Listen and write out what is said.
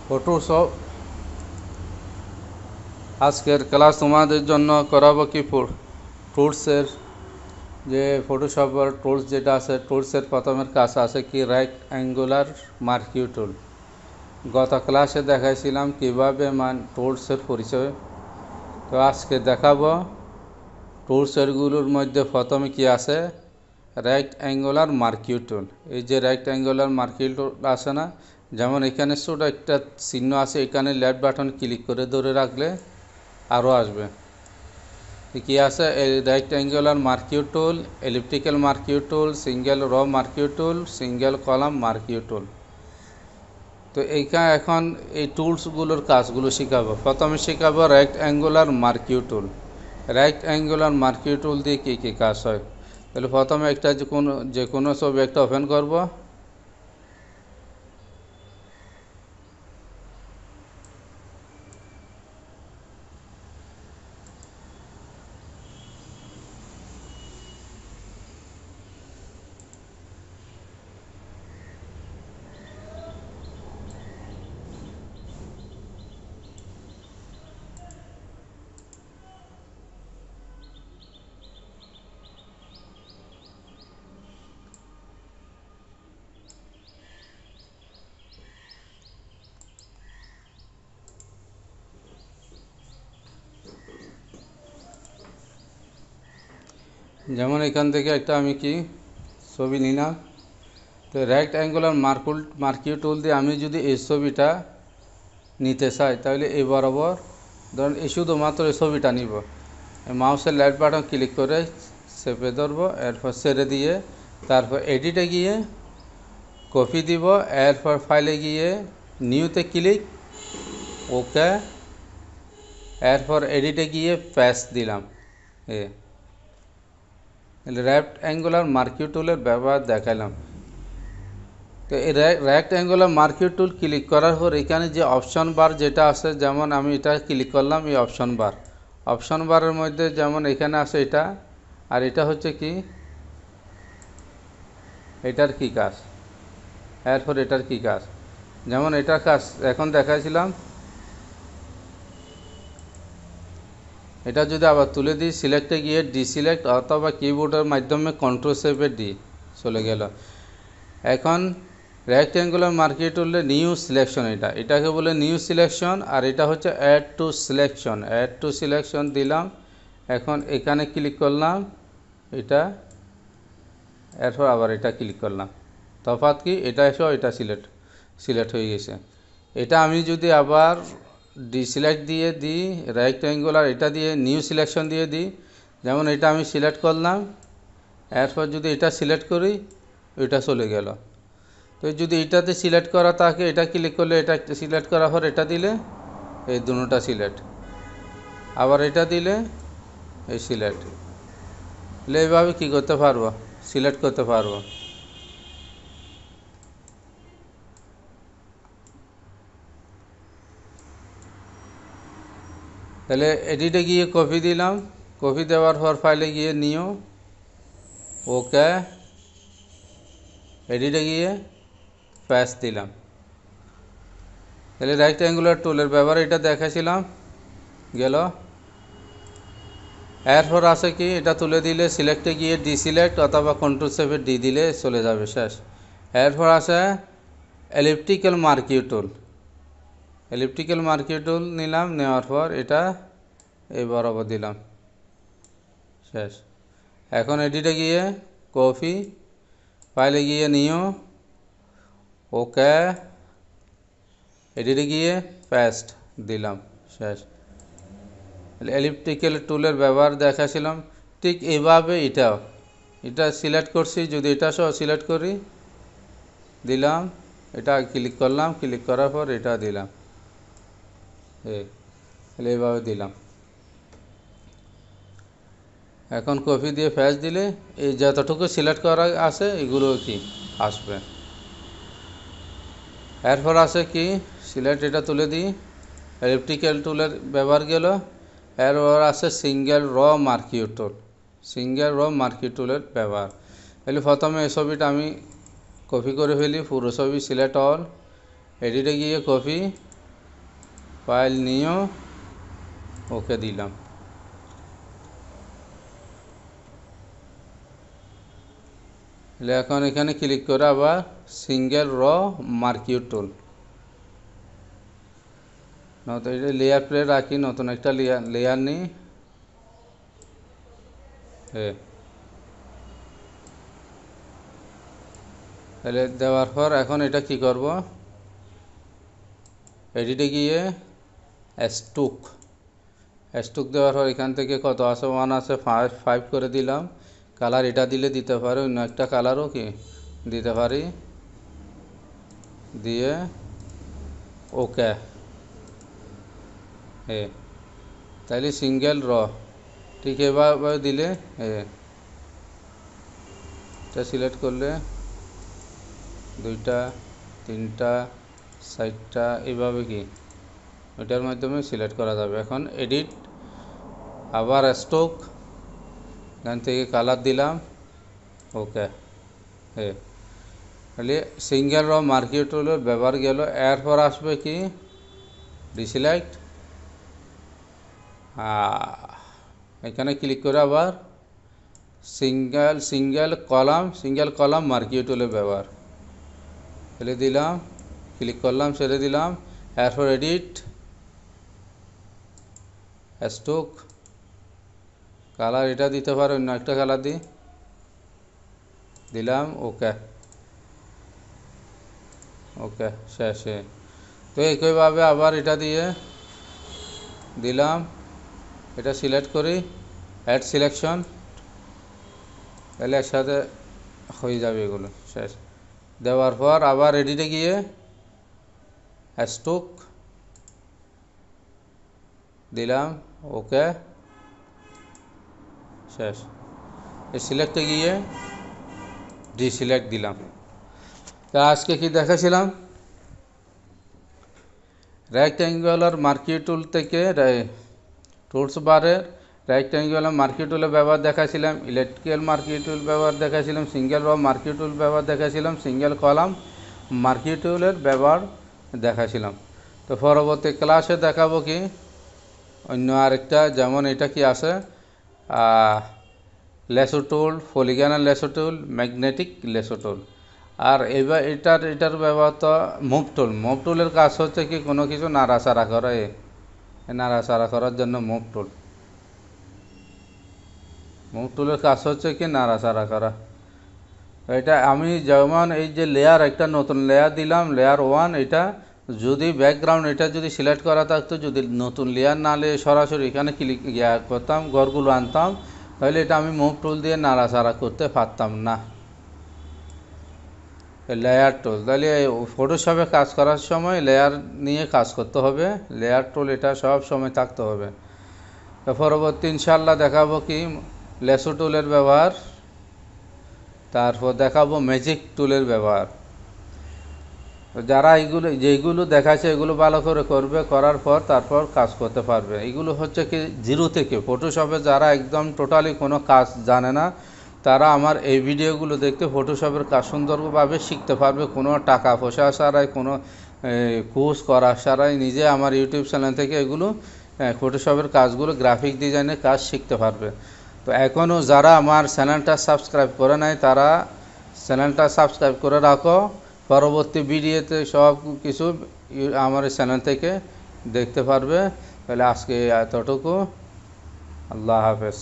Photoshop আজকের class তোমাদের জন্য করাবো কি টুলসের যে ফটোশপের টুলস যেটা আছে টুলসের প্রথমের কাজ আছে কি রাইট অ্যাঙ্গুলার মার্কিউ টুল। গত ক্লাসে দেখাইছিলাম কিভাবে টুলসের পরিচয়, তো আজকে দেখাবো টুলসেরগুলোর মধ্যে প্রথমে কি আছে রাইট অ্যাঙ্গুলার মার্কিউ টুল। এই যে রাইট অ্যাঙ্গুলার মার্কিউ টুল আছে না, যেমন এখানে ছোট একটা চিহ্ন আছে, এখানে লেফট বাটন ক্লিক করে ধরে রাখলে আরও আসবে কি আছে এই রাইট অ্যাঙ্গুলার মার্কিউ টুল, এলিপ্টিক্যাল মার্কিউ টুল, সিঙ্গেল র মার্কিউ টুল, সিঙ্গেল কলাম মার্কিউ টুল। তো এইখানে এখন এই টুলসগুলোর কাজগুলো শেখাবো। প্রথমে শেখাবো রাইট অ্যাঙ্গুলার মার্কিউ টুল। রাইট অ্যাঙ্গুলার মার্কিউ টুল দিয়ে কী কী কাজ হয়, তাহলে প্রথমে একটা যে কোনো ছবি একটা ওপেন করব। যেমন এখান থেকে একটা আমি কি ছবি নিলাম, তো রাইট অ্যাঙ্গুলার মার্কিউ টুল দিয়ে আমি যদি এই ছবিটা নিতে চাই তাহলে এই বরাবর ধরুন এই শুধুমাত্র এই ছবিটা নিব, মাউসের লেফট বাটন ক্লিক করে চেপে ধরবো, এরপর ছেড়ে দিয়ে তারপর এডিটে গিয়ে কপি দিব, এরপর ফাইলে গিয়ে নিউতে ক্লিক, ওকে, এরপর এডিটে গিয়ে পেস্ট দিলাম। রাইট অ্যাঙ্গুলার মার্কিউ টুলের ব্যবহার দেখালাম। তো এই রাইট অ্যাঙ্গুলার মার্কিউ টুল ক্লিক করার পর এখানে যে অপশন বার যেটা আছে, যেমন আমি এটা ক্লিক করলাম, এই অপশন বারের মধ্যে যেমন এখানে আছে এটা, আর এটা হচ্ছে কি এটার কি কাজ, এরপর এটার কি কাজ, যেমন এটার কাজ এখন দেখাইছিলাম। এটা যদি আবার তুলে দিই, সিলেক্টে গিয়ে ডিসিলেক্ট অথবা কিবোর্ডের মাধ্যমে কন্ট্রোল সেভে ডি চলে গেল। এখন রাইট অ্যাঙ্গুলার মার্কিউ টুলে নিউ সিলেকশন, এটাকে বলে নিউ সিলেকশন, আর এটা হচ্ছে অ্যাড টু সিলেকশন দিলাম। এখন এখানে ক্লিক করলাম এটা, এরপর আবার এটা ক্লিক করলাম, তফাৎ কি এটা এসেও এটা সিলেক্ট হয়ে গেছে। এটা আমি যদি আবার ডিসিলেক্ট দিয়ে দিই, রাইট অ্যাঙ্গুলার এটা দিয়ে নিউ সিলেকশন দিয়ে দিই, যেমন এটা আমি সিলেক্ট করলাম, এরপর যদি এটা সিলেক্ট করি এটা চলে গেল। তো যদি এটাতে সিলেক্ট করা থাকে এটা ক্লিক করলে এটা সিলেক্ট করার পর এটা দিলে এই দুটোটা সিলেক্ট, আবার এটা দিলে এই সিলেক্ট, এইভাবে কী করতে পারবো, সিলেক্ট করতে পারবো। তাহলে এডিটে গিয়ে কপি দিলাম, কপি দেওয়ার পর ফাইলে গিয়ে নিও, ওকে, এডিটে গিয়ে পেস্ট দিলাম। তাহলে রাইট অ্যাঙ্গুলার টুলের ব্যবহার এটা দেখাছিলাম গেল। এরপর আছে কি এটা তুলে দিলে সিলেক্টে গিয়ে ডিসিলেক্ট অথবা কন্ট্রোল সেভে ডি দিলে চলে যাবে, শেষ। এরপর আছে এলিপ্টিক্যাল মার্কিউ টুল নিলাম, নেওয়ার পর এটা এই বরাবর দিলাম, শেষ। এখন এডিটে গিয়ে কপি, ফাইলে গিয়ে নিও, ওকে, এডিটে গিয়ে পেস্ট দিলাম, শেষ। এলিপ্টিক্যাল টুলের ব্যবহার দেখাছিলাম ঠিক এইভাবে এটা সিলেক্ট করছি, যদি এটা সহ সিলেক্ট করি দিলাম, এটা ক্লিক করলাম, ক্লিক করার পর এটা দিলাম, এইভাবে দিলাম। এখন কপি দিয়ে পেস্ট দিলে এই যতটুকু সিলেক্ট করা আছে এগুলো কি আসবে। এরপর আছে কি সিলেক্ট, এটা তুলে দিই, এলিপ্টিক্যাল টুলের ব্যবহার গেল। এরপর আছে সিঙ্গেল র মার্কিউ টুলের ব্যবহার। তাহলে প্রথমে এই ছবিটা আমি কপি করে ফেলি, পুরো ছবি সিলেক্ট অল, এডিটে গিয়ে কপি, ফাইল নিয়েও ওকে দিলাম। এখন এখানে ক্লিক করে আবার সিঙ্গেল র মার্কিউ টুল, নতুন এটা লেয়ার প্লে রাখি, নতুন একটা লেয়ার নিই। তাহলে দেওয়ার পর এখন এটা কি করব, এডিটে গিয়ে স্টুক দেওয়ার পর এখান থেকে কত আছে, 1 আছে, 5 করে দিলাম। কালার এটা দিলে দিতে পারি, অন্য একটা কালারও কি দিতে পারি, দিয়ে ওকে। তাইলে সিঙ্গেল র ঠিক এভাবে দিলে এটা সিলেক্ট করলে 2টা 3টা 4টা এইভাবে কি ওইটার মাধ্যমে সিলেক্ট করা যাবে। এখন এডিট, আবার স্টক, এখান থেকে কালার দিলাম, ওকে। তাহলে সিঙ্গেল র মার্কিউ টুলের ব্যবহার গেল। এরপর আসবে কি ডিসিলেক্ট, এখানে ক্লিক করে আবার সিঙ্গেল কলাম মার্কিউ টুলের ব্যবহার, ফেলে দিলাম, ক্লিক করলাম, ছেড়ে দিলাম। এরপর এডিট, স্টক, কালার এটা দিতে পারো, অন্য একটা কালার দিলাম, ওকে শেষে। তো একইভাবে আবার এটা দিয়ে দিলাম, এটা সিলেক্ট করি, অ্যাড সিলেকশন, তাহলে একসাথে হয়ে যাবে এগুলো শেষ। দেওয়ার পর আবার এডিটে গিয়ে স্টক দিলাম, ওকে শেষ। সিলেক্টে গিয়ে ডিসিলেক্ট দিলাম। তা আজকে কি দেখাছিলাম, রেক্ট্যাঙ্গুলার মার্কিউ টুল থেকে টুলস বারের রেক্ট্যাঙ্গুলার মার্কিউ টুলের ব্যবহার দেখাছিলাম, ইলেকট্রিক্যাল মার্কিউ টুল ব্যবহার দেখাছিলাম, সিঙ্গেল র মার্কিউ টুল ব্যবহার দেখাছিলাম, সিঙ্গেল কলাম মার্কিউ টুলের ব্যবহার দেখাছিলাম। তো পরবর্তী ক্লাসে দেখাবো কি অন্য আরেকটা, যেমন এটা কি আছে লেসো টুল, পলিগনাল লেসো টুল, ম্যাগনেটিক লেসো টুল। আর এবার এটার ব্যবহার তো মুভ টুলের কাজ হচ্ছে কি কোনো কিছু নাড়াচাড়া করা, নাড়াচাড়া করার জন্য মুভ টুলের কাজ হচ্ছে কি নাড়াচাড়া করা। এটা আমি যেমন এই যে লেয়ার, একটা নতুন লেয়ার দিলাম, লেয়ার 1, এটা যদি ব্যাকগ্রাউন্ড এটা যদি সিলেক্ট করা থাকতো, যদি নতুন লেয়ার না নিয়ে সরাসরি এখানে ক্লিক করতাম, ঘরগুলো আনতাম, তাহলে এটা আমি মুভ টুল দিয়ে নাড়াচাড়া করতে পারতাম না। লেয়ার টুল, তাহলে ফটোশপে কাজ করার সময় লেয়ার নিয়ে কাজ করতে হবে, লেয়ার টুল এটা সব সময় থাকতে হবে। তো পরবর্তী ইনশাল্লাহ দেখাবো কি লেসো টুলের ব্যবহার, তারপর দেখাবো ম্যাজিক টুলের ব্যবহার। যারা যেগুলো দেখাচ্ছে এগুলো ভালো করে করবে, করার পর তারপর কাজ করতে পারবে। এগুলো হচ্ছে কি জিরো থেকে, ফটোশপে যারা একদম টোটালি কোনো কাজ জানে না, তারা আমার এই ভিডিওগুলো দেখতে ফটোশপের কাজ সুন্দরভাবে শিখতে পারবে, কোনো টাকা পয়সা ছাড়াই, কোনো কোর্স করা ছাড়াই, নিজে আমার ইউটিউব চ্যানেল থেকে এগুলো ফটোশপের কাজগুলো, গ্রাফিক ডিজাইনের কাজ শিখতে পারবে। তো এখনও যারা আমার চ্যানেলটা সাবস্ক্রাইব করে নাই, তারা চ্যানেলটা সাবস্ক্রাইব করে রাখো, পরবর্তী ভিডিওতে সব কিছু আমার চ্যানেল থেকে দেখতে পারবে। তাহলে আজকে এতটুকু, আল্লাহ হাফেজ।